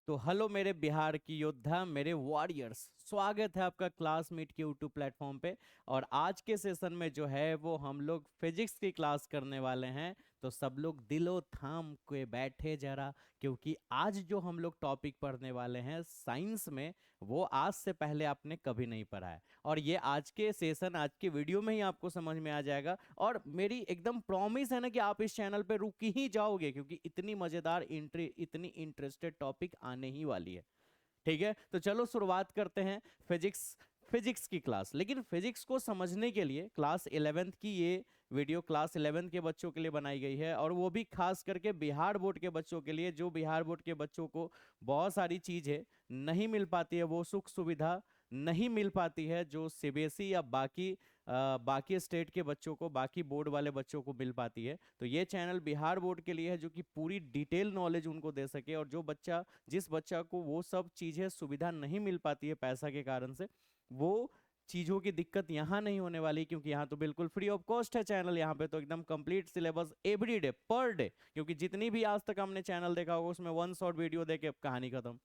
तो हेलो मेरे बिहार की योद्धा, मेरे वॉरियर्स, स्वागत है आपका क्लासमेट के यूट्यूब प्लेटफॉर्म पे। और आज के सेशन में जो है वो हम लोग फिजिक्स की क्लास करने वाले हैं। तो सब लोग दिलो थाम के बैठे जरा, क्योंकि आज जो हम लोग टॉपिक पढ़ने वाले हैं साइंस में, वो आज से पहले आपने कभी नहीं पढ़ा है। और ये आज के सेशन, आज के वीडियो में ही आपको समझ में आ जाएगा। और मेरी एकदम प्रॉमिस है ना कि आप इस चैनल पे रुक ही जाओगे, क्योंकि इतनी मजेदार इतनी इंटरेस्टेड टॉपिक आने ही वाली है। ठीक है, तो चलो शुरुआत करते हैं फिजिक्स फिजिक्स की क्लास। लेकिन फिजिक्स को समझने के लिए क्लास 11th की ये वीडियो क्लास 11th के बच्चों के लिए बनाई गई है, और वो भी खास करके बिहार बोर्ड के बच्चों के लिए, जो बिहार बोर्ड के बच्चों को बहुत सारी चीजें नहीं मिल पाती है, वो सुख सुविधा नहीं मिल पाती है जो सीबीएसई या बाकी स्टेट के बच्चों को, बाकी बोर्ड वाले बच्चों को मिल पाती है। तो ये चैनल बिहार बोर्ड के लिए है, जो कि पूरी डिटेल नॉलेज उनको दे सके। और जिस बच्चा को वो सब चीजें सुविधा नहीं मिल पाती है पैसा के कारण से, वो चीजों की दिक्कत यहाँ नहीं होने वाली, क्योंकि यहाँ तो बिल्कुल फ्री ऑफ कॉस्ट है चैनल। यहाँ पे तो एकदम complete syllabus every day per day, क्योंकि जितनी भी आज तक हमने चैनल देखा होगा उसमें वन शॉट वीडियो देके कहानी खत्म।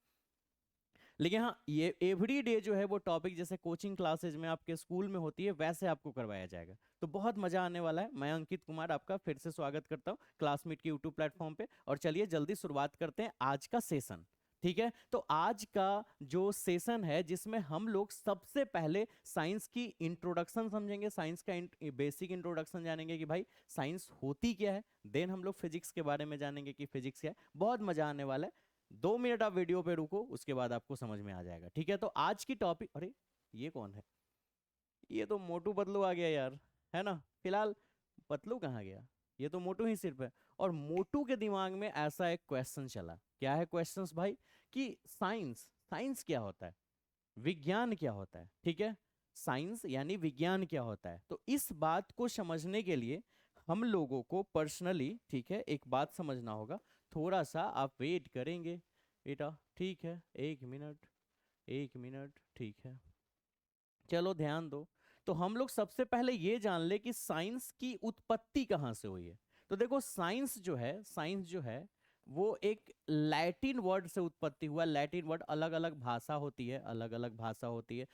लेकिन हाँ, ये एवरी डे जो है वो टॉपिक जैसे कोचिंग क्लासेज में आपके स्कूल में होती है वैसे आपको करवाया जाएगा। तो बहुत मजा आने वाला है। मैं अंकित कुमार आपका फिर से स्वागत करता हूँ क्लासमेट के यूट्यूब प्लेटफॉर्म पे। और चलिए जल्दी शुरुआत करते हैं आज का सेशन। ठीक है, तो आज का जो सेशन है, जिसमें हम लोग सबसे पहले साइंस की इंट्रोडक्शन समझेंगे, साइंस का बेसिक इंट्रोडक्शन जानेंगे कि भाई साइंस होती क्या है। देन हम लोग फिजिक्स के बारे में जानेंगे कि फिजिक्स क्या है। बहुत मजा आने वाला है। 2 मिनट आप वीडियो पे रुको, उसके बाद आपको समझ में आ जाएगा। ठीक है, तो आज की टॉपिक, अरे ये कौन है? ये तो मोटू पतलू आ गया यार, है ना। फिलहाल पतलू कहाँ गया? ये तो मोटू ही सिर्फ है। और मोटू के दिमाग में ऐसा एक क्वेश्चन चला। क्या है क्वेश्चंस भाई? कि साइंस साइंस क्या होता है, विज्ञान क्या होता है। ठीक है, साइंस यानी विज्ञान क्या होता है। तो इस बात को समझने के लिए हम लोगों को पर्सनली, ठीक है, एक बात समझना होगा। थोड़ा सा आप वेट करेंगे बेटा, ठीक है, 1 मिनट, 1 मिनट, ठीक है। चलो ध्यान दो। तो हम लोग सबसे पहले ये जान ले कि साइंस की उत्पत्ति कहाँ से हुई है। तो देखो, साइंस जो है वो एक लैटिन वर्ड से उत्पत्ति हुआ। लैटिन वर्ड, अलग अलग भाषा होती है, अलग अलग भाषा होती है।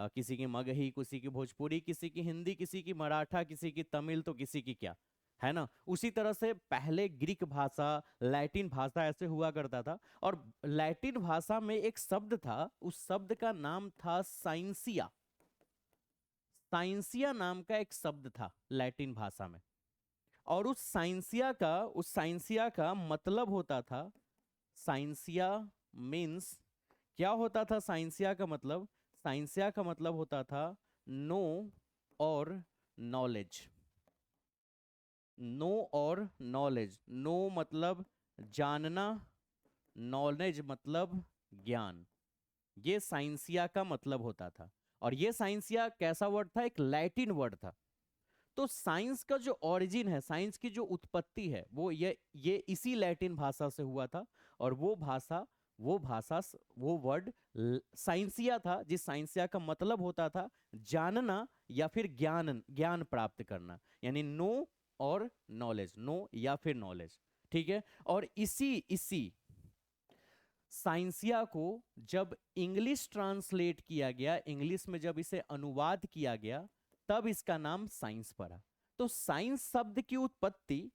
किसी की मगही, किसी की भोजपुरी, किसी की हिंदी, किसी की मराठा, किसी की तमिल, तो किसी की क्या, है ना। उसी तरह से पहले ग्रीक भाषा, लैटिन भाषा ऐसे हुआ करता था। और लैटिन भाषा में एक शब्द था, उस शब्द का नाम था साइंसिया। साइंसिया नाम का एक शब्द था लैटिन भाषा में। और उस साइंसिया का मतलब होता था, साइंसिया मीन्स, क्या होता था साइंसिया का मतलब? साइंसिया का मतलब होता था नो और नॉलेज। नो और नॉलेज, नो मतलब जानना, नॉलेज मतलब ज्ञान। ये साइंसिया का मतलब होता था। और ये साइंसिया कैसा वर्ड था? एक लैटिन वर्ड था। तो साइंस का जो ओरिजिन है, साइंस की जो उत्पत्ति है, वो ये इसी लैटिन भाषा से हुआ था। और वो वर्ड साइंसिया था, जिस साइंसिया का मतलब होता था जानना या फिर ज्ञान, ज्ञान प्राप्त करना। यानी नो और नॉलेज, नो या फिर नॉलेज। ठीक है, और इसी इसी साइंसिया को जब इंग्लिश ट्रांसलेट किया गया, इंग्लिश में जब इसे अनुवाद किया गया, तब इसका नाम साइंस पड़ा। तो साइंस शब्द की उत्पत्ति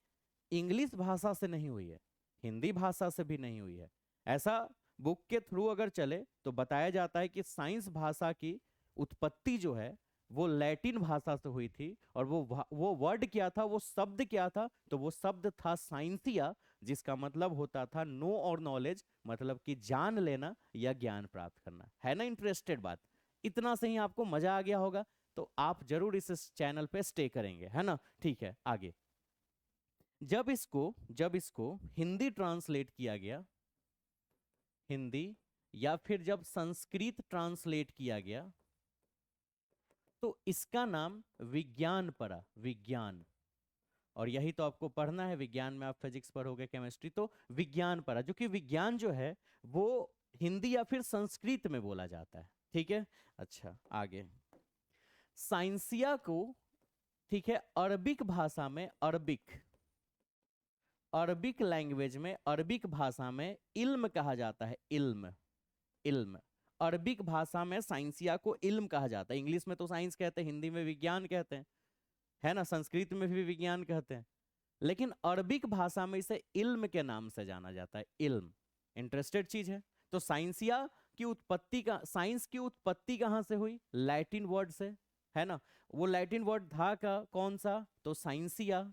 इंग्लिश भाषा से नहीं हुई है, हिंदी भाषा से भी नहीं हुई है। ऐसा बुक के थ्रू अगर चले तो बताया जाता है कि साइंस भाषा की उत्पत्ति जो है वो लैटिन भाषा से हुई थी। और वो वर्ड क्या था, वो शब्द क्या था? तो वो शब्द था साइंसिया, जिसका मतलब होता था नो और नॉलेज, मतलब कि जान लेना या ज्ञान प्राप्त करना। है ना इंटरेस्टेड बात? इतना से ही आपको मजा आ गया होगा। तो आप जरूर इस चैनल पे स्टे करेंगे, है ना। ठीक है, आगे। जब इसको हिंदी ट्रांसलेट किया गया, हिंदी, या फिर जब संस्कृत ट्रांसलेट किया गया, तो इसका नाम विज्ञान पड़ा, विज्ञान। और यही तो आपको पढ़ना है, विज्ञान में आप फिजिक्स पढ़ोगे, केमिस्ट्री, तो विज्ञान पढ़ा, जो कि विज्ञान जो है वो हिंदी या फिर संस्कृत में बोला जाता है। ठीक है, अच्छा आगे। साइंसिया को, ठीक है, अरबिक भाषा में, अरबिक, अरबिक लैंग्वेज में, अरबिक भाषा में इल्म कहा जाता है, इल्म, इल्म। अरबिक भाषा में साइंसिया को इल्म कहा जाता है। इंग्लिश में तो साइंस कहते हैं, हिंदी में विज्ञान कहते हैं, है ना, संस्कृत में भी विज्ञान कहते हैं, लेकिन अरबिक भाषा में इसे इल्म के नाम से जाना जाता है, इल्म। इंटरेस्टेड चीज है। तो साइंसिया की उत्पत्ति का, साइंस की उत्पत्ति कहां से हुई? लैटिन वर्ड से, है ना। वो लैटिन वर्ड था का कौन सा? तो साइंसिया।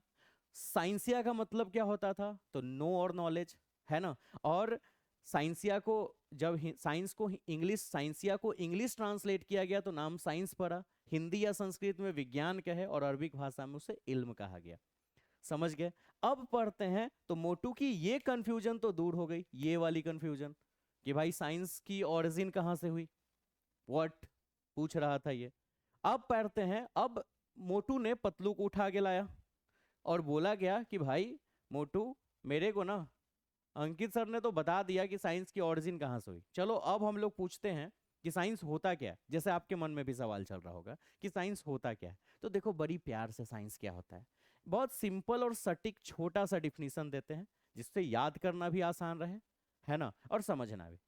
साइंसिया का मतलब क्या होता था? तो नो और नॉलेज, है ना। और साइंसिया को जब साइंस को इंग्लिश, साइंसिया को इंग्लिश ट्रांसलेट किया गया तो नाम साइंस पड़ा। हिंदी या संस्कृत में विज्ञान कहे और अरबिक भाषा में उसे इल्म कहा गया। समझ गए? अब पढ़ते हैं तो मोटू की ये कंफ्यूजन तो दूर हो गई, ये वाली कंफ्यूजन कि भाई साइंस की ओरिजिन कहां से हुई, व्हाट पूछ रहा था ये। अब पढ़ते हैं, अब मोटू ने पतलू को उठा के लाया और बोला गया कि भाई मोटू, मेरे को ना अंकित सर ने तो बता दिया कि साइंस की ओरिजिन कहां से हुई। चलो अब हम लोग पूछते हैं कि साइंस होता क्या है। जैसे आपके मन में भी सवाल चल रहा होगा कि साइंस होता क्या है, तो देखो बड़ी प्यार से साइंस क्या होता है, बहुत सिंपल और सटीक छोटा सा डिफिनीशन देते हैं जिससे याद करना भी आसान रहे, है ना, और समझना भी।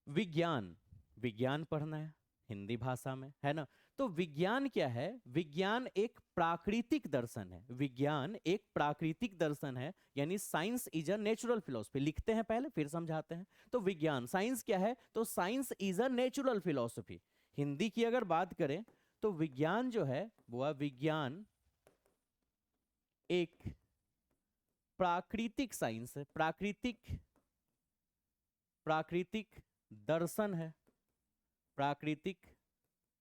विज्ञान, विज्ञान पढ़ना है हिंदी भाषा में, है ना। तो विज्ञान क्या है? विज्ञान एक प्राकृतिक दर्शन है, विज्ञान एक प्राकृतिक दर्शन है, यानी science is a natural philosophy. लिखते हैं पहले फिर समझाते हैं। तो विज्ञान, साइंस क्या है? तो science is a natural philosophy. Hindi की अगर बात करें तो विज्ञान जो है वो, विज्ञान एक प्राकृतिक साइंस है, प्राकृतिक, प्राकृतिक दर्शन है, प्राकृतिक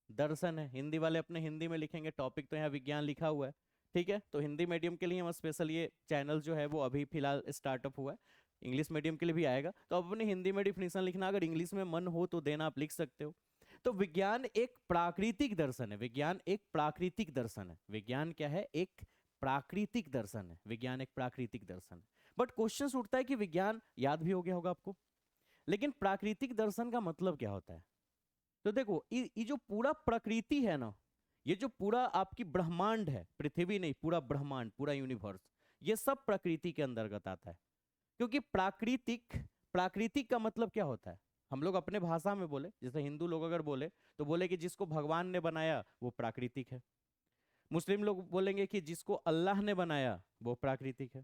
दर्शन है। हिंदी वाले अपने हिंदी में लिखेंगे, टॉपिक तो यहाँ विज्ञान लिखा हुआ है, ठीक है। तो हिंदी मीडियम के लिए हम स्पेशल ये चैनल जो है वो अभी फिलहाल स्टार्टअप हुआ है, इंग्लिश मीडियम के लिए भी आएगा। तो अब अपने हिंदी में डिफिनेशन लिखना, अगर इंग्लिश में मन हो तो देना, आप लिख सकते हो। तो विज्ञान एक प्राकृतिक दर्शन है, विज्ञान एक प्राकृतिक दर्शन है। विज्ञान क्या है? एक प्राकृतिक दर्शन है, विज्ञान एक प्राकृतिक दर्शन है। बट क्वेश्चन उठता है कि विज्ञान याद भी हो गया होगा आपको, लेकिन प्राकृतिक दर्शन का मतलब क्या होता है? तो देखो ये जो पूरा प्रकृति है ना, ये जो पूरा आपकी ब्रह्मांड है, पृथ्वी नहीं, पूरा ब्रह्मांड, पूरा यूनिवर्स, ये सब प्रकृति के अंतर्गत आता है। क्योंकि प्राकृतिक, प्राकृतिक का मतलब क्या होता है? हम लोग अपने भाषा में बोले, जैसे हिंदू लोग अगर बोले तो बोले कि जिसको भगवान ने बनाया वो प्राकृतिक है। मुस्लिम लोग बोलेंगे कि जिसको अल्लाह ने बनाया वो प्राकृतिक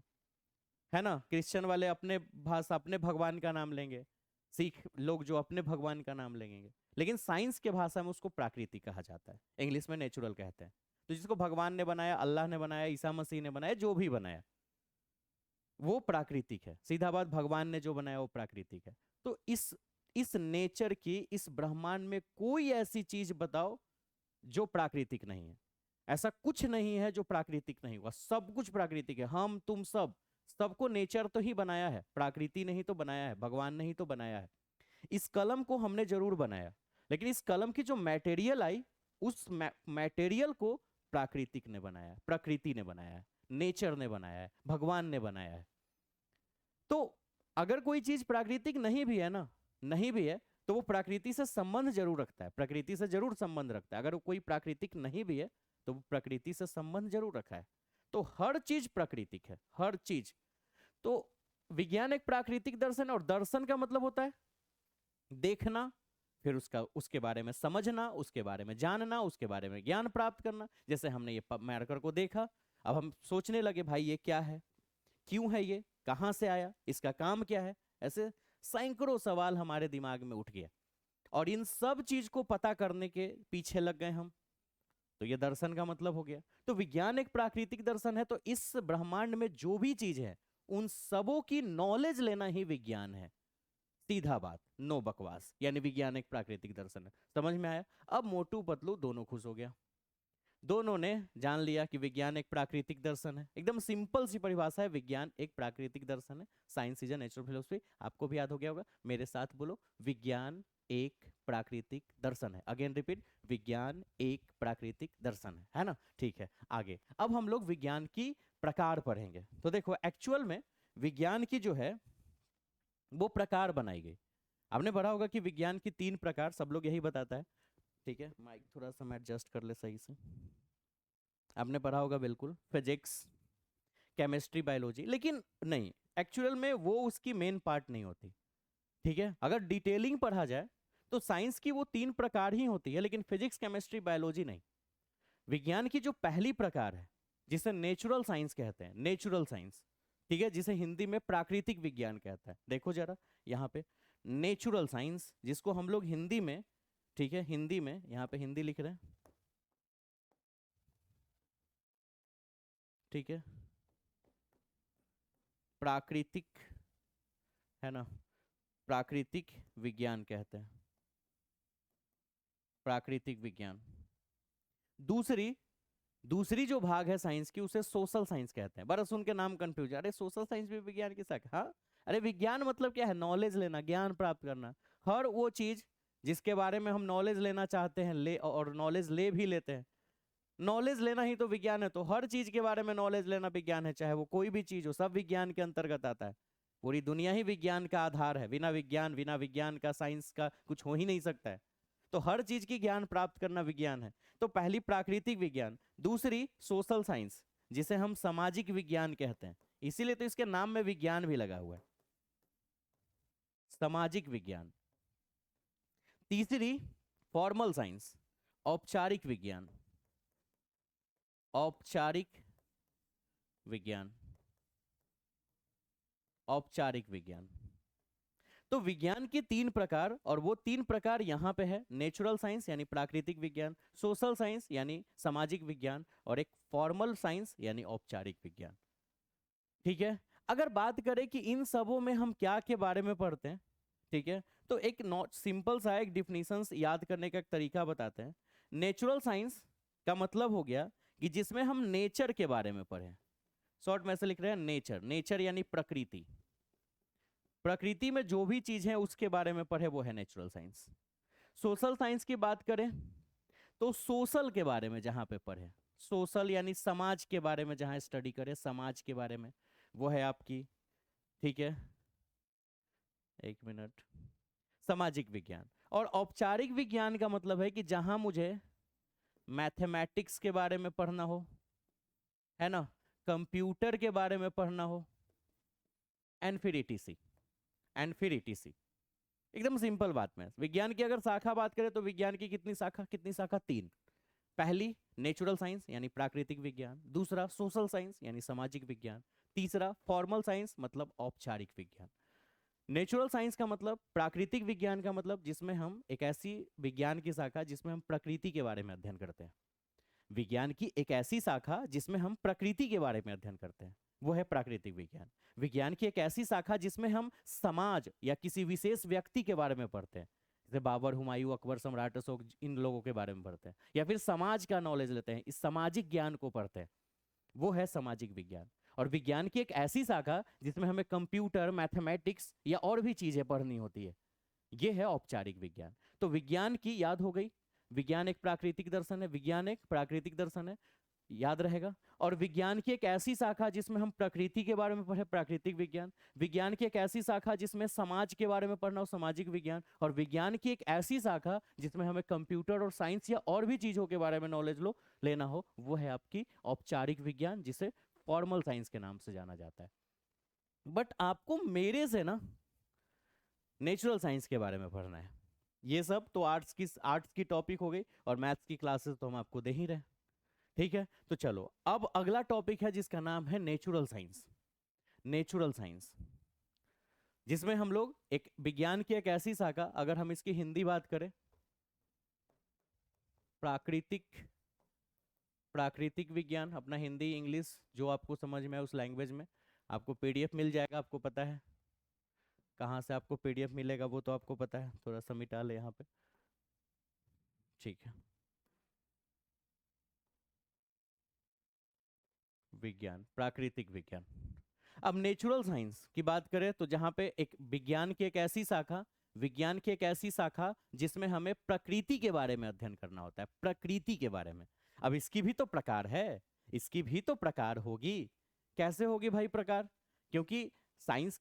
है ना। क्रिश्चियन वाले अपने भाषा, अपने भगवान का नाम लेंगे, सिख लोग जो अपने भगवान का नाम लेंगे। लेकिन साइंस के भाषा में उसको प्राकृतिक कहा जाता है, इंग्लिश में नेचुरल कहते हैं। तो जिसको भगवान ने बनाया, अल्लाह ने बनाया, ईसा मसीह ने बनाया, जो भी बनाया वो प्राकृतिक है। सीधा बात, भगवान ने जो बनाया वो प्राकृतिक है। तो इस नेचर की, इस ब्रह्मांड में कोई ऐसी चीज बताओ जो प्राकृतिक नहीं है। ऐसा कुछ नहीं है जो प्राकृतिक नहीं हुआ, सब कुछ प्राकृतिक है। हम तुम सब, सबको नेचर तो ही बनाया है, प्रकृति ने ही तो बनाया है, भगवान ने ही तो बनाया है। इस कलम को हमने जरूर बनाया, लेकिन इस कलम की जो मटेरियल आई, उस मटेरियल को प्राकृतिक ने बनाया, प्रकृति ने बनाया है, नेचर ने बनाया है, भगवान ने बनाया है। तो अगर कोई चीज प्राकृतिक नहीं भी है ना, नहीं भी है, तो वो प्रकृति से संबंध जरूर रखता है, प्रकृति से जरूर संबंध रखता है। अगर कोई प्राकृतिक नहीं भी है तो वो प्रकृति से संबंध जरूर रखा है। तो हर चीज प्राकृतिक है, हर चीज। तो विज्ञान एक प्राकृतिक दर्शन है, और दर्शन का मतलब होता है देखना, फिर उसका, उसके बारे में समझना, उसके बारे में जानना, उसके बारे में ज्ञान प्राप्त करना। जैसे हमने ये मैरकर को देखा, अब हम सोचने लगे भाई ये क्या है, क्यों है, ये कहां से आया, इसका काम क्या है। ऐसे सैकड़ों सवाल हमारे दिमाग में उठ गया, और इन सब चीज को पता करने के पीछे लग गए हम। तो ये दर्शन का मतलब हो गया। तो विज्ञान एक प्राकृतिक दर्शन है, तो इस ब्रह्मांड में जो भी चीज है उन सबों की नॉलेज लेना ही विज्ञान है। सीधा बात, नो बकवास, यानी विज्ञान एक प्राकृतिक दर्शन है। समझ में आया? अब मोटू पतलू दोनों खुश हो गया, दोनों ने जान लिया कि विज्ञान एक प्राकृतिक दर्शन है। एकदम सिंपल सी परिभाषा है, विज्ञान एक प्राकृतिक दर्शन है, science is a natural philosophy. आपको भी याद हो गया होगा, मेरे साथ बोलो, विज्ञान एक प्राकृतिक दर्शन है। अगेन रिपीट, विज्ञान एक प्राकृतिक दर्शन है ना। ठीक है, आगे अब हम लोग विज्ञान की प्रकार पढ़ेंगे। तो देखो एक्चुअल में विज्ञान की जो है वो प्रकार बनाई गई। आपने पढ़ा होगा कि विज्ञान की 3 प्रकार, सब लोग यही बताता है। ठीक है, माइक थोड़ा सा मैं एडजस्ट कर ले सही से। आपने पढ़ा होगा बिल्कुल, फिजिक्स, केमिस्ट्री बायोलॉजी, लेकिन नहीं, एक्चुअल में वो उसकी मेन पार्ट नहीं होती। ठीक है, अगर डिटेलिंग पढ़ा जाए तो साइंस की वो 3 प्रकार ही होती है, लेकिन फिजिक्स केमिस्ट्री बायोलॉजी नहीं। विज्ञान की जो पहली प्रकार है जिसे नेचुरल साइंस कहते हैं, नेचुरल साइंस, ठीक है, जिसे हिंदी में प्राकृतिक विज्ञान कहता है। देखो जरा यहाँ पे नेचुरल साइंस, जिसको हम लोग हिंदी में, ठीक है, हिंदी में यहाँ पे हिंदी लिख रहे हैं, ठीक है, प्राकृतिक, है ना, प्राकृतिक विज्ञान कहते हैं, प्राकृतिक विज्ञान। दूसरी दूसरी जो भाग है साइंस की उसे सोशल साइंस कहते हैं। बड़ा सुन के नाम कंफ्यूज, अरे सोशल साइंस भी विज्ञान की शाखा? हाँ, अरे विज्ञान मतलब क्या है? नॉलेज लेना, ज्ञान प्राप्त करना। हर वो चीज जिसके बारे में हम नॉलेज लेना चाहते हैं, ले और नॉलेज ले भी लेते हैं, नॉलेज लेना ही तो विज्ञान है। तो हर चीज के बारे में नॉलेज लेना विज्ञान है, चाहे वो कोई भी चीज हो, सब विज्ञान के अंतर्गत आता है। पूरी दुनिया ही विज्ञान का आधार है, बिना विज्ञान का, साइंस का कुछ हो ही नहीं सकता है। तो हर चीज की ज्ञान प्राप्त करना विज्ञान है। तो पहली प्राकृतिक विज्ञान, दूसरी सोशल साइंस जिसे हम सामाजिक विज्ञान कहते हैं, इसीलिए तो इसके नाम में विज्ञान भी लगा हुआ है, सामाजिक विज्ञान। तीसरी फॉर्मल साइंस, औपचारिक विज्ञान, औपचारिक विज्ञान, औपचारिक विज्ञान। तो विज्ञान के 3 प्रकार, और वो 3 प्रकार यहां पे है, नेचुरल साइंस यानी प्राकृतिक विज्ञान, सोशल साइंस यानी सामाजिक विज्ञान, और एक फॉर्मल साइंस यानी औपचारिक विज्ञान। ठीक है, अगर बात करें कि इन सबों में हम क्या के बारे में पढ़ते हैं, ठीक है, तो एक नॉट सिंपल सा एक डिफिनीशन याद करने का एक तरीका बताते हैं। नेचुरल साइंस का मतलब हो गया कि जिसमें हम नेचर के बारे में पढ़ें। शॉर्ट में से लिख रहे हैं नेचर, नेचर यानी प्रकृति, प्रकृति में जो भी चीज है उसके बारे में पढ़े, वो है नेचुरल साइंस। सोशल साइंस की बात करें तो सोशल के बारे में जहां पे पढ़े, सोशल यानी समाज के बारे में जहां स्टडी करें, समाज के बारे में, वो है आपकी, ठीक है, एक मिनट, सामाजिक विज्ञान। और औपचारिक विज्ञान का मतलब है कि जहां मुझे मैथमेटिक्स के बारे में पढ़ना हो, है ना, कंप्यूटर के बारे में पढ़ना हो, एंड फिर ईटीसी, एंड फिर ईटीसी। एकदम सिंपल बात में, विज्ञान की अगर शाखा बात करें तो विज्ञान की कितनी शाखा, कितनी शाखा? 3। पहली नेचुरल साइंस यानी प्राकृतिक विज्ञान, दूसरा सोशल साइंस यानी सामाजिक विज्ञान, तीसरा फॉर्मल साइंस मतलब औपचारिक विज्ञान। नेचुरल साइंस का मतलब, प्राकृतिक विज्ञान का मतलब जिसमें हम एक ऐसी विज्ञान की शाखा जिसमें हम प्रकृति के बारे में अध्ययन करते हैं, विज्ञान की एक ऐसी शाखा जिसमें हम प्रकृति के बारे में अध्ययन करते हैं, वो है प्राकृतिक विज्ञान। विज्ञान की एक ऐसी शाखा जिसमें हम समाज या किसी विशेष व्यक्ति के बारे में पढ़ते हैं, जैसे बाबर, हुमायूं, अकबर, सम्राट अशोक, इन लोगों के बारे में पढ़ते हैं, या फिर समाज का नॉलेज लेते हैं, इस सामाजिक ज्ञान को पढ़ते हैं, वो है सामाजिक विज्ञान। और विज्ञान की एक ऐसी शाखा जिसमें हमें कंप्यूटर, मैथमेटिक्स या और भी चीजें पढ़नी होती है, ये है औपचारिक विज्ञान। तो विज्ञान की याद हो गई, विज्ञान एक प्राकृतिक दर्शन है, विज्ञान एक प्राकृतिक दर्शन है, याद रहेगा। और विज्ञान की एक ऐसी शाखा जिसमें हम प्रकृति के बारे में पढ़े, प्राकृतिक विज्ञान। विज्ञान की एक ऐसी शाखा जिसमें समाज के बारे में पढ़ना हो, सामाजिक विज्ञान। और विज्ञान की एक ऐसी शाखा जिसमें हमें कंप्यूटर और साइंस या और भी चीजों के बारे में नॉलेज लेना हो, वो है आपकी औपचारिक विज्ञान, जिसे फॉर्मल साइंस के नाम से जाना जाता है। बट आपको मेरे से ना नेचुरल साइंस के बारे में पढ़ना है। ये सब तो आर्ट्स की टॉपिक हो गई, और मैथ्स की क्लासेस तो हम आपको दे ही रहे, ठीक है। तो चलो अब अगला टॉपिक है जिसका नाम है नेचुरल साइंस। नेचुरल साइंस जिसमें हम लोग एक विज्ञान की एक ऐसी शाखा, अगर हम इसकी हिंदी बात करें, प्राकृतिक प्राकृतिक विज्ञान, अपना हिंदी इंग्लिश जो आपको समझ में है उस लैंग्वेज में, आपको पीडीएफ मिल जाएगा, आपको पता है कहाँ से आपको पीडीएफ मिलेगा, वो तो आपको पता है, थोड़ा सा मिटा ले यहाँ पे, ठीक है। विज्ञान, प्राकृतिक विज्ञान। अब नेचुरल साइंस की बात करें तो जहां पे एक विज्ञान की एक ऐसी शाखा, विज्ञान की एक ऐसी शाखा जिसमें हमें प्रकृति के बारे में अध्ययन करना होता है, प्रकृति के बारे में। अब इसकी भी तो प्रकार है, इसकी भी तो प्रकार होगी। कैसे होगी भाई प्रकार? क्योंकि साइंस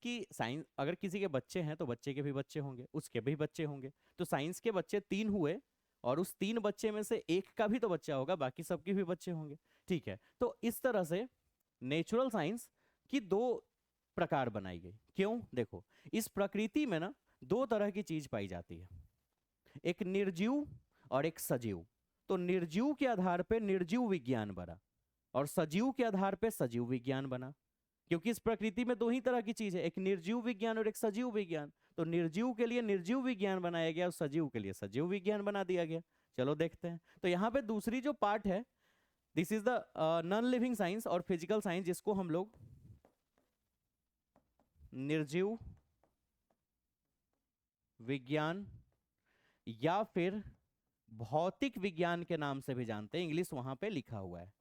अगर किसी के बच्चे हैं तो बच्चे के भी बच्चे होंगे, उसके भी बच्चे होंगे। तो साइंस के बच्चे 3 हुए, और उस 3 बच्चे में से एक का भी तो बच्चा होगा, बाकी सबके भी बच्चे होंगे, ठीक है। तो इस तरह से नेचुरल साइंस की दो प्रकार बनाई गई। क्यों? देखो, इस प्रकृति में ना दो तरह की चीज पाई जाती है, एक निर्जीव और एक सजीव। तो निर्जीव के आधार पे निर्जीव विज्ञान बना और सजीव के आधार पे सजीव विज्ञान बना, क्योंकि इस प्रकृति में दो ही तरह की चीज है, एक निर्जीव विज्ञान और एक सजीव विज्ञान। तो निर्जीव के लिए निर्जीव विज्ञान बनाया गया और सजीव के लिए सजीव विज्ञान बना दिया गया। चलो देखते हैं। तो यहाँ पे दूसरी जो पार्ट है, this is the non living science और फिजिकल साइंस, जिसको हम लोग निर्जीव विज्ञान या फिर भौतिक विज्ञान के नाम से भी जानते हैं। इंग्लिश वहां पे लिखा हुआ है,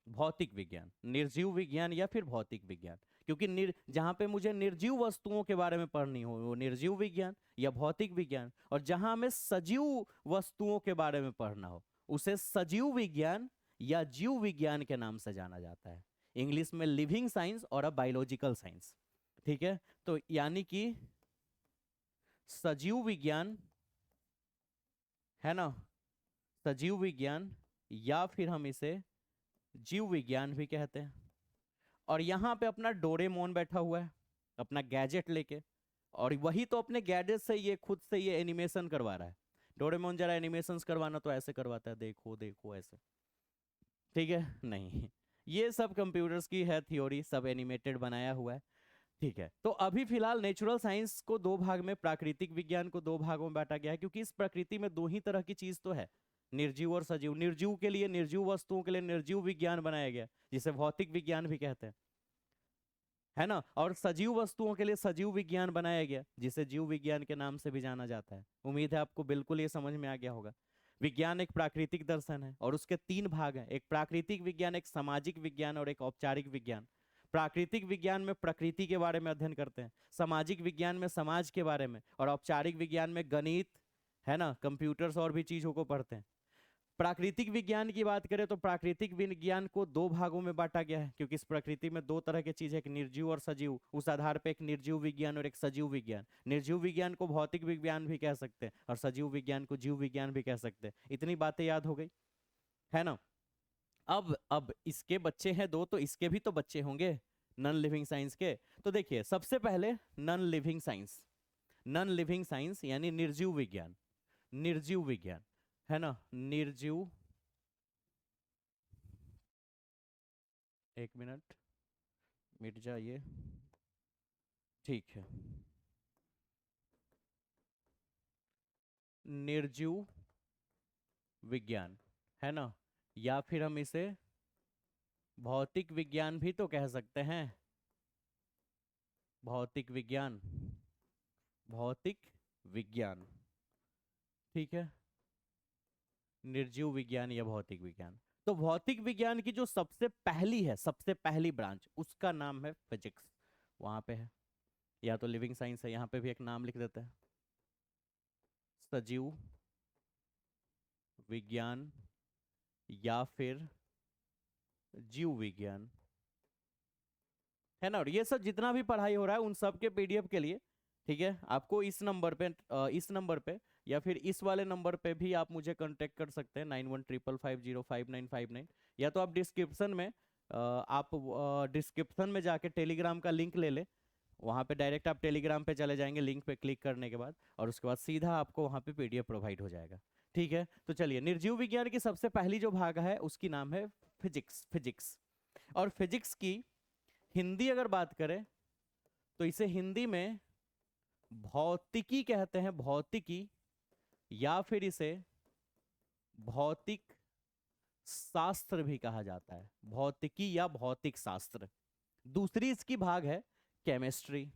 भौतिक विज्ञान, निर्जीव विज्ञान या फिर भौतिक विज्ञान। क्योंकि जहां पे मुझे निर्जीव वस्तुओं के बारे में पढ़नी हो वो निर्जीव विज्ञान या भौतिक विज्ञान, और जहां हमें सजीव वस्तुओं के बारे में पढ़ना हो उसे सजीव विज्ञान या जीव विज्ञान के नाम से जाना जाता है। इंग्लिश में लिविंग साइंस और अ बायोलॉजिकल साइंस। ठीक है, तो यानी कि सजीव विज्ञान है ना, सजीव विज्ञान या फिर हम इसे जीव विज्ञान भी कहते हैं। और यहाँ पे अपना डोरेमोन बैठा हुआ है अपना गैजेट लेके, और वही तो अपने गैजेट से ये खुद से ये एनिमेशन करवा रहा है। डोरेमोन जरा एनिमेशंस करवाना तो ऐसे करवाता है, देखो देखो ऐसे, ठीक है? नहीं, ये सब कंप्यूटर्स की है थ्योरी, सब एनिमेटेड बनाया हुआ है। ठीक है, तो अभी फिलहाल नेचुरल साइंस को दो भाग में, प्राकृतिक विज्ञान को दो भागों में बांटा गया है, क्योंकि इस प्रकृति में दो ही तरह की चीज तो है, निर्जीव और सजीव। निर्जीव के लिए, निर्जीव वस्तुओं के लिए निर्जीव विज्ञान बनाया गया, जिसे भौतिक विज्ञान भी कहते हैं, है ना? और सजीव वस्तुओं के लिए सजीव विज्ञान बनाया गया, जिसे जीव विज्ञान के नाम से भी जाना जाता है। उम्मीद है आपको बिल्कुल ये समझ में आ गया होगा। विज्ञान एक प्राकृतिक दर्शन है और उसके तीन भाग हैं, एक प्राकृतिक विज्ञान, एक सामाजिक विज्ञान और एक औपचारिक विज्ञान। प्राकृतिक विज्ञान में प्रकृति के बारे में अध्ययन करते हैं, सामाजिक विज्ञान में समाज के बारे में, और औपचारिक विज्ञान में गणित, है ना, कंप्यूटर्स और भी चीजों को पढ़ते हैं। प्राकृतिक विज्ञान की बात करें तो प्राकृतिक विज्ञान को दो भागों में बांटा गया है, क्योंकि इस प्रकृति में दो तरह की चीज है, एक निर्जीव और सजीव। उस आधार पे एक निर्जीव विज्ञान और एक सजीव विज्ञान। निर्जीव विज्ञान को भौतिक विज्ञान भी कह सकते हैं और सजीव विज्ञान को जीव विज्ञान भी कह सकते हैं। इतनी बातें याद हो गई, है ना? अब इसके बच्चे हैं दो, तो इसके भी तो बच्चे होंगे नॉन लिविंग साइंस के। तो देखिए, सबसे पहले non living science. Non living science यानी निर्जीव विज्ञान, निर्जीव विज्ञान, है ना, निर्जीव, एक मिनट मिट जाइए, ठीक है, निर्जीव विज्ञान, है ना, या फिर हम इसे भौतिक विज्ञान भी तो कह सकते हैं, भौतिक विज्ञान, भौतिक विज्ञान, ठीक है, निर्जीव विज्ञान या भौतिक विज्ञान। तो भौतिक विज्ञान की जो सबसे पहली है, सबसे पहली ब्रांच, उसका नाम है फिजिक्स। वहां पे है, या तो लिविंग साइंस है, यहाँ पे भी एक नाम लिख देते हैं, सजीव विज्ञान या फिर जीव विज्ञान, है ना? और ये सब जितना भी पढ़ाई हो रहा है उन सब के पीडीएफ के लिए, ठीक है, आपको इस नंबर पे, इस नंबर पे या फिर इस वाले नंबर पे भी आप मुझे कांटेक्ट कर सकते हैं, 9155055959। या तो आप डिस्क्रिप्शन में, आप डिस्क्रिप्शन में जाके टेलीग्राम का लिंक ले ले, वहाँ पे डायरेक्ट आप टेलीग्राम पे चले जाएंगे, लिंक पे क्लिक करने के बाद, और उसके बाद सीधा आपको वहाँ पे पीडीएफ प्रोवाइड हो जाएगा। ठीक है, तो चलिए, निर्जीव विज्ञान की सबसे पहली जो भाग है उसकी नाम है फिजिक्स। फिजिक्स, और फिजिक्स की हिंदी अगर बात करें तो इसे हिंदी में भौतिकी कहते हैं, भौतिकी, या फिर इसे भौतिक शास्त्र भी कहा जाता है, भौतिकी या भौतिक शास्त्र। दूसरी इसकी भाग है केमिस्ट्री।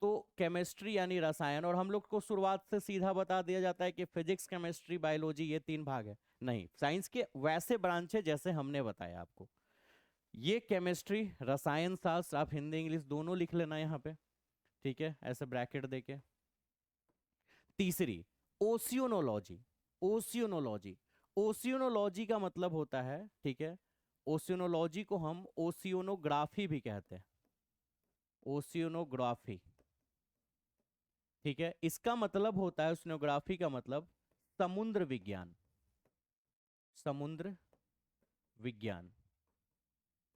तो केमिस्ट्री यानी रसायन, और हम लोग को शुरुआत से सीधा बता दिया जाता है कि फिजिक्स, केमिस्ट्री, बायोलॉजी, ये तीन भाग है। नहीं, साइंस के वैसे ब्रांच है जैसे हमने बताया आपको। ये केमिस्ट्री, रसायन शास्त्र, आप हिंदी इंग्लिश दोनों लिख लेना यहाँ पे, ठीक है, ऐसे ब्रैकेट देके। तीसरी ओशियोनोलॉजी। ओशियोनोलॉजी, ओशियोनोलॉजी का मतलब होता है, ठीक है, ओशियोनोलॉजी को हम ओशियोनोग्राफी भी कहते हैं, ओशियोनोग्राफी, ठीक है। इसका मतलब होता है, ओशियोनोग्राफी का मतलब समुद्र विज्ञान, समुद्र विज्ञान,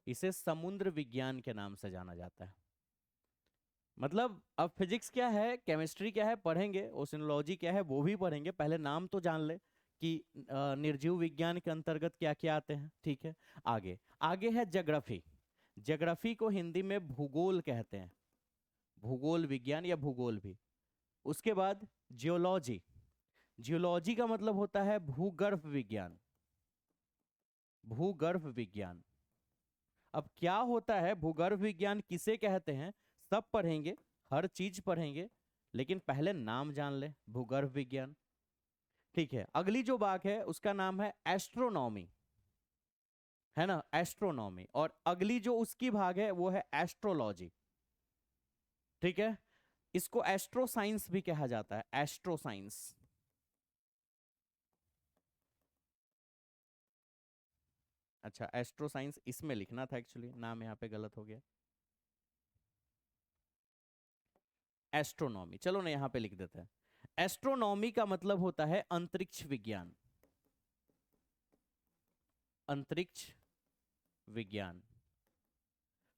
इसे समुद्र विज्ञान के नाम से जाना जाता है। मतलब अब फिजिक्स क्या है, केमिस्ट्री क्या है पढ़ेंगे, ओशिनोलॉजी क्या है वो भी पढ़ेंगे, पहले नाम तो जान ले कि निर्जीव विज्ञान के अंतर्गत क्या क्या आते हैं। ठीक है, आगे आगे है ज्योग्राफी। ज्योग्राफी को हिंदी में भूगोल कहते हैं, भूगोल विज्ञान या भूगोल भी। उसके बाद जियोलॉजी। जियोलॉजी का मतलब होता है भूगर्भ विज्ञान, भूगर्भ विज्ञान। अब क्या होता है भूगर्भ विज्ञान, किसे कहते हैं, सब पढ़ेंगे, हर चीज पढ़ेंगे, लेकिन पहले नाम जान ले, भूगर्भ विज्ञान। ठीक है, अगली जो भाग है उसका नाम है एस्ट्रोनॉमी, है ना, एस्ट्रोनॉमी। और अगली जो उसकी भाग है वो है एस्ट्रोलॉजी। ठीक है, इसको एस्ट्रो साइंस भी कहा जाता है, एस्ट्रो साइंस। अच्छा, एस्ट्रो साइंस इसमें लिखना था, एक्चुअली नाम यहाँ पे गलत हो गया, एस्ट्रोनॉमी। चलो ना यहाँ पे लिख देते हैं। एस्ट्रोनॉमी का मतलब होता है अंतरिक्ष विज्ञान, अंतरिक्ष विज्ञान।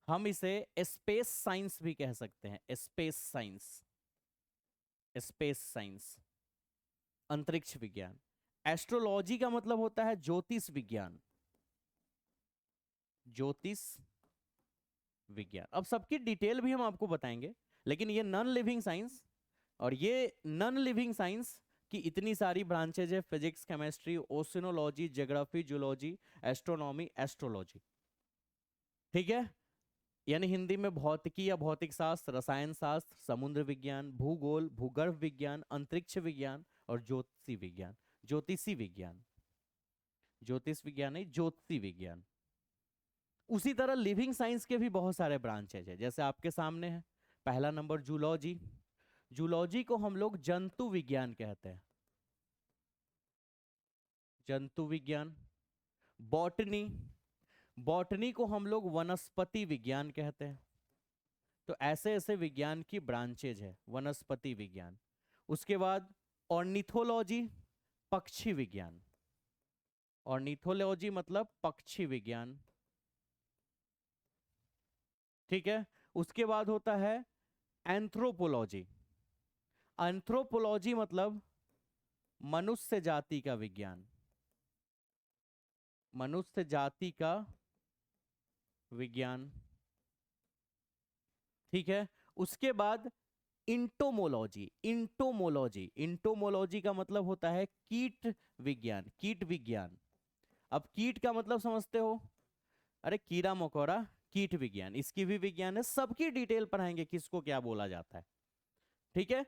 हम इसे स्पेस साइंस भी कह सकते हैं, स्पेस साइंस, स्पेस साइंस, अंतरिक्ष विज्ञान। एस्ट्रोलॉजी का मतलब होता है ज्योतिष विज्ञान, ज्योतिष विज्ञान। अब सबकी डिटेल भी हम आपको बताएंगे, लेकिन ये नॉन लिविंग साइंस, और ये नॉन लिविंग साइंस की इतनी सारी ब्रांचेज है, physics, chemistry, oceanology, geography, zoology, astronomy, astrology. ठीक है, यानी हिंदी में भौतिकी या भौतिक शास्त्र, रसायन शास्त्र, समुद्र विज्ञान, भूगोल, भूगर्भ विज्ञान, अंतरिक्ष विज्ञान और ज्योतिषी विज्ञान, ज्योतिषी विज्ञान, ज्योतिष विज्ञान नहीं, ज्योतिषी विज्ञान। उसी तरह लिविंग साइंस के भी बहुत सारे ब्रांचेज है, जैसे आपके सामने है पहला नंबर जूलॉजी। जूलॉजी को हम लोग जंतु विज्ञान कहते हैं, जंतु विज्ञान। बॉटनी, बॉटनी को हम लोग वनस्पति विज्ञान कहते हैं। तो ऐसे ऐसे विज्ञान की ब्रांचेज है, वनस्पति विज्ञान। उसके बाद ऑर्निथोलॉजी, पक्षी विज्ञान, ऑर्निथोलॉजी मतलब पक्षी विज्ञान। ठीक है, उसके बाद होता है एंथ्रोपोलॉजी। एंथ्रोपोलॉजी मतलब मनुष्य जाति का विज्ञान, मनुष्य जाति का विज्ञान। ठीक है, उसके बाद इंटोमोलॉजी, इंटोमोलॉजी, इंटोमोलॉजी का मतलब होता है कीट विज्ञान, कीट विज्ञान। अब कीट का मतलब समझते हो, अरे कीड़ा मकोड़ा, कीट विज्ञान, इसकी भी विज्ञान है, सबकी डिटेल पढ़ाएंगे किसको क्या बोला जाता है। ठीक है,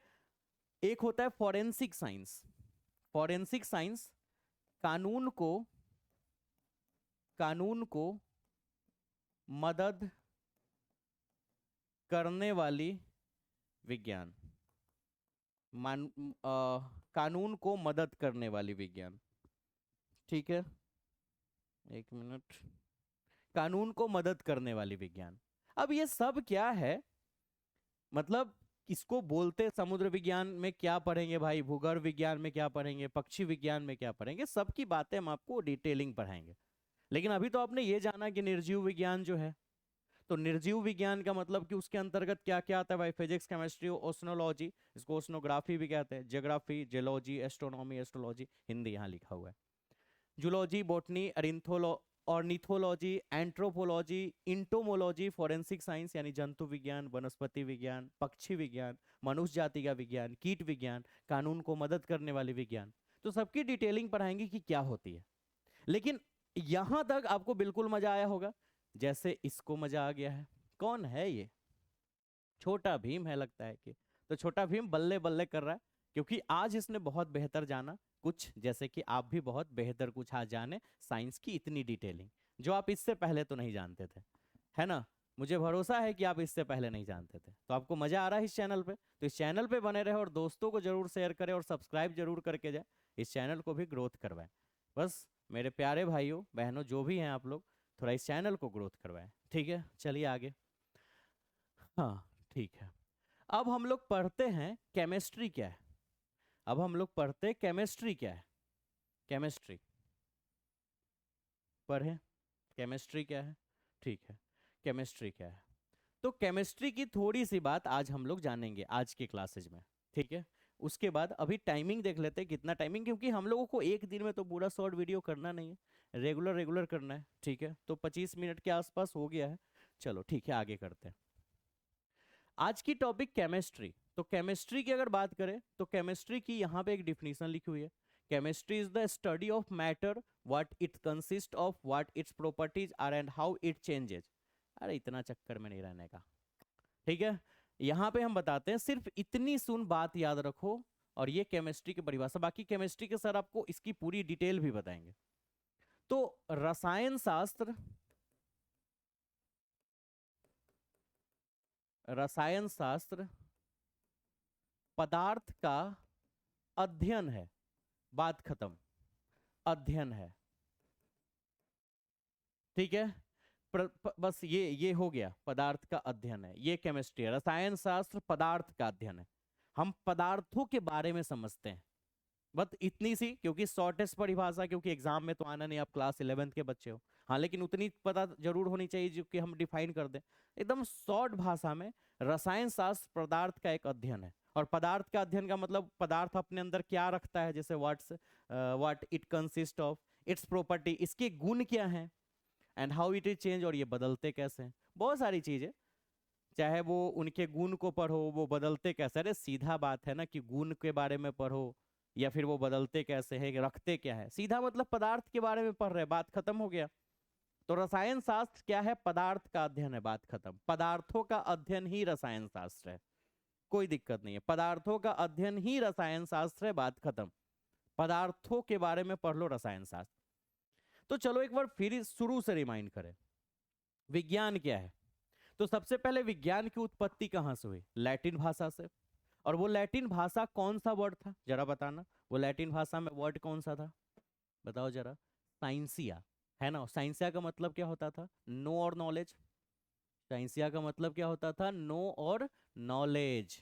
एक होता है फॉरेंसिक साइंस। फॉरेंसिक साइंस कानून को, कानून को मदद करने वाली विज्ञान, कानून को मदद करने वाली विज्ञान। ठीक है, एक मिनट, कानून को मदद करने वाली विज्ञान। अब ये सब क्या है, मतलब इसको बोलते, समुद्र विज्ञान में क्या पढ़ेंगे भाई, भूगर्भ विज्ञान में क्या पढ़ेंगे, पक्षी विज्ञान में क्या पढ़ेंगे, सबकी बातें हम आपको डिटेलिंग पढ़ाएंगे। लेकिन अभी तो आपने ये जाना कि निर्जीव विज्ञान जो है, तो निर्जीव विज्ञान का मतलब कि उसके अंतर्गत क्या क्या आता है भाई, फिजिक्स, केमिस्ट्री, ओशनोलॉजी, इसको ओशनोग्राफी भी कहते हैं, geography, geology, astronomy, astrology, Hindi यहाँ लिखा हुआ है, जूलॉजी, बॉटनी, अरिंथोलो, ornithology, anthropology, entomology, forensic science यानी जंतु विज्ञान, वनस्पति विज्ञान, पक्षी विज्ञान, मनुष्य जाति का विज्ञान, कीट विज्ञान, कानून को मदद करने वाले विज्ञान। तो सबकी डिटेलिंग पढ़ाएंगे कि क्या होती है। लेकिन यहां तक आपको बिल्कुल मजा आया होगा, जैसे इसको मजा आ गया है। कौन है ये, छोटा भीम है लगता है कि, तो छोटा भीम बल्ले बल्ले कर रहा है, क्योंकि आज इसने बहुत बेहतर जाना कुछ, जैसे कि आप भी बहुत बेहतर कुछ आज जाने साइंस की इतनी डिटेलिंग, जो आप इससे पहले तो नहीं जानते थे, है ना। मुझे भरोसा है कि आप इससे पहले नहीं जानते थे, तो आपको मजा आ रहा है इस चैनल पे, तो इस चैनल पे बने रहे और दोस्तों को जरूर शेयर करें और सब्सक्राइब जरूर करके जाए, इस चैनल को भी ग्रोथ करवाएं। बस मेरे प्यारे भाइयों बहनों जो भी हैं आप लोग, थोड़ा इस चैनल को ग्रोथ करवाएं। ठीक है, चलिए आगे। हाँ, ठीक है, अब हम लोग पढ़ते हैं केमिस्ट्री क्या है। अब हम लोग पढ़ते हैं केमिस्ट्री क्या है, केमिस्ट्री पढ़े। केमिस्ट्री क्या है, ठीक है, केमिस्ट्री क्या है। तो केमिस्ट्री की थोड़ी सी बात आज हम लोग जानेंगे आज के क्लासेज में, ठीक है। उसके बाद अभी टाइमिंग देख लेते हैं कितना टाइमिंग, क्योंकि हम लोगों को एक दिन में तो पूरा शॉर्ट वीडियो करना नहीं है, रेगुलर रेगुलर करना है, ठीक है। तो 25 मिनट के आसपास हो गया है, चलो ठीक है आगे करते हैं। आज की टॉपिक केमिस्ट्री। तो केमिस्ट्री की अगर बात करें तो केमिस्ट्री की यहाँ पे एक डिफिनीशन लिखी हुई है। Chemistry is the study of matter, what it consist of, what its properties are and how it changes. अरे इतना चक्कर में नहीं रहने का, ठीक है। यहाँ पे हम बताते हैं, सिर्फ इतनी सुन बात याद रखो, और ये केमिस्ट्री की परिभाषा। बाकी केमिस्ट्री के सर आपको इसकी पूरी डिटेल भी बताएंगे। तो रसायन शास्त्र, रसायन शास्त्र पदार्थ का अध्ययन है, बात खत्म, अध्ययन है, ठीक है। बस ये हो गया, पदार्थ का अध्ययन है, ये केमिस्ट्री है। रसायन शास्त्र पदार्थ का अध्ययन है, हम पदार्थों के बारे में समझते हैं। बस इतनी सी, क्योंकि शॉर्टेस्ट परिभाषा, क्योंकि एग्जाम में तो आना नहीं, आप क्लास 11th के बच्चे हो, हाँ, लेकिन उतनी पता जरूर होनी चाहिए जो कि हम डिफाइन कर दें एकदम शॉर्ट भाषा में। रसायन शास्त्र पदार्थ का एक अध्ययन है, और पदार्थ का अध्ययन का मतलब पदार्थ अपने अंदर क्या रखता है, जैसे what it consist of, it's property, इसके गुण क्या हैं, and how it is change, और ये बदलते कैसे हैं। बहुत सारी चीजें, चाहे वो उनके गुण को पढ़ो, वो बदलते कैसे, अरे सीधा बात है ना कि गुण के बारे में पढ़ो, या फिर वो बदलते कैसे हैं, रखते क्या है, सीधा मतलब पदार्थ के बारे में पढ़ रहे, बात खत्म हो गया। तो रसायन शास्त्र क्या है, पदार्थ का अध्ययन है, बात खत्म। पदार्थों का अध्ययन ही रसायन शास्त्र है, कोई दिक्कत नहीं है, पदार्थों का अध्ययन ही रसायन शास्त्र है, बात खत्म। पदार्थों के बारे में पढ़ लो रसायन शास्त्र। तो चलो एक बार फिर शुरू से रिमाइंड करें, विज्ञान क्या है। तो सबसे पहले विज्ञान की उत्पत्ति कहां से हुई, लैटिन भाषा से। और वो लैटिन भाषा कौन सा वर्ड था जरा बताना, वो लैटिन भाषा में वर्ड कौन सा था, बताओ जरा। साइंसिया, है ना। साइंसिया का मतलब क्या होता था, नो और नॉलेज। साइंसिया का मतलब क्या होता था, नो और नॉलेज।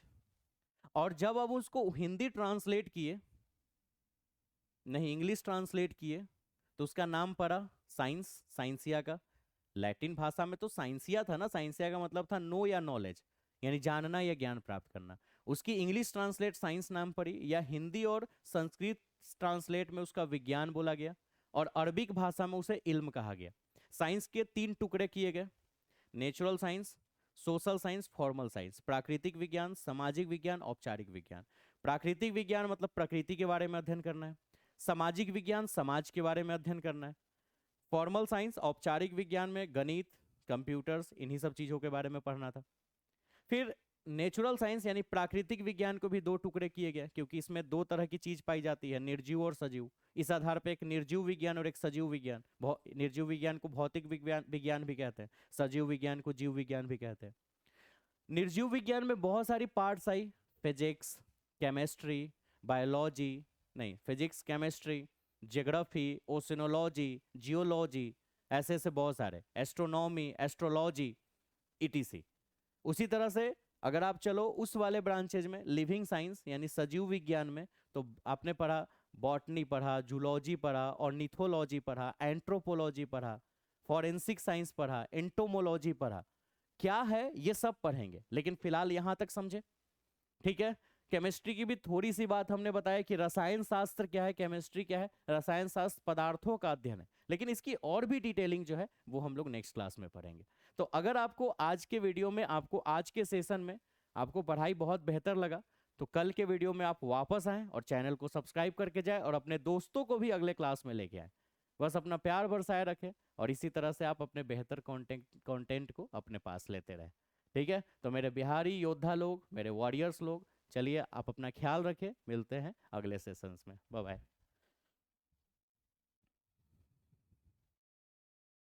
और जब अब उसको हिंदी ट्रांसलेट किए, नहीं इंग्लिश ट्रांसलेट किए, तो उसका नाम पड़ा साइंस, साइंसिया का। लैटिन भाषा में तो साइंसिया था ना, साइंसिया का मतलब था नो या नॉलेज, यानी जानना या ज्ञान प्राप्त करना। उसकी इंग्लिश ट्रांसलेट साइंस नाम पड़ी, या हिंदी और संस्कृत ट्रांसलेट में उसका विज्ञान बोला गया, और अरबिक भाषा में उसे इल्म कहा गया। साइंस के 3 टुकड़े किए गए, natural science, social science, formal science. प्राकृतिक विज्ञान, सामाजिक विज्ञान, औपचारिक विज्ञान। प्राकृतिक विज्ञान मतलब प्रकृति के बारे में अध्ययन करना है। सामाजिक विज्ञान समाज के बारे में अध्ययन करना है। फॉर्मल साइंस औपचारिक विज्ञान में गणित, कंप्यूटर्स, इन्हीं सब चीजों के बारे में पढ़ना था। फिर नेचुरल साइंस यानी प्राकृतिक विज्ञान को भी 2 टुकड़े किए गए, क्योंकि इसमें 2 तरह की चीज पाई जाती है, निर्जीव और सजीव। इस आधार पर एक निर्जीव विज्ञान और एक सजीव विज्ञान। निर्जीव विज्ञान को भौतिक विज्ञान भी कहते हैं, सजीव विज्ञान को जीव विज्ञान भी कहते हैं। निर्जीव विज्ञान में बहुत सारी parts I, physics, chemistry, biology, नहीं फिजिक्स, केमिस्ट्री, ज्योग्राफी, ओशिनोलॉजी, जियोलॉजी, ऐसे ऐसे बहुत सारे, एस्ट्रोनॉमी, एस्ट्रोलॉजी, ईटीसी। उसी तरह से अगर आप चलो उस वाले ब्रांचेज में, लिविंग साइंस यानी सजीव विज्ञान में, तो आपने पढ़ा बॉटनी पढ़ा, जूलॉजी पढ़ा, ऑर्निथोलॉजी पढ़ा, एंथ्रोपोलॉजी पढ़ा, फॉरेंसिक साइंस पढ़ा, एंटोमोलॉजी पढ़ा। क्या है ये सब पढ़ेंगे, लेकिन फिलहाल यहां तक समझे, ठीक है। केमिस्ट्री की भी थोड़ी सी बात हमने बताया कि रसायन शास्त्र क्या है, केमिस्ट्री क्या है। रसायन शास्त्र पदार्थों का अध्ययन है, लेकिन इसकी और भी डिटेलिंग जो है वो हम लोग नेक्स्ट क्लास में पढ़ेंगे। तो अगर आपको आज के वीडियो में, आपको आज के सेशन में आपको पढ़ाई बहुत बेहतर लगा, तो कल के वीडियो में आप वापस आएं और चैनल को सब्सक्राइब करके जाए, और अपने दोस्तों को भी अगले क्लास में लेके आए। बस अपना प्यार बरसाए रखें, और इसी तरह से आप अपने बेहतर कंटेंट को अपने पास लेते रहें, ठीक है। तो मेरे बिहारी योद्धा लोग, मेरे वॉरियर्स लोग, चलिए आप अपना ख्याल रखें, मिलते हैं अगले सेशंस में, बाय बाय।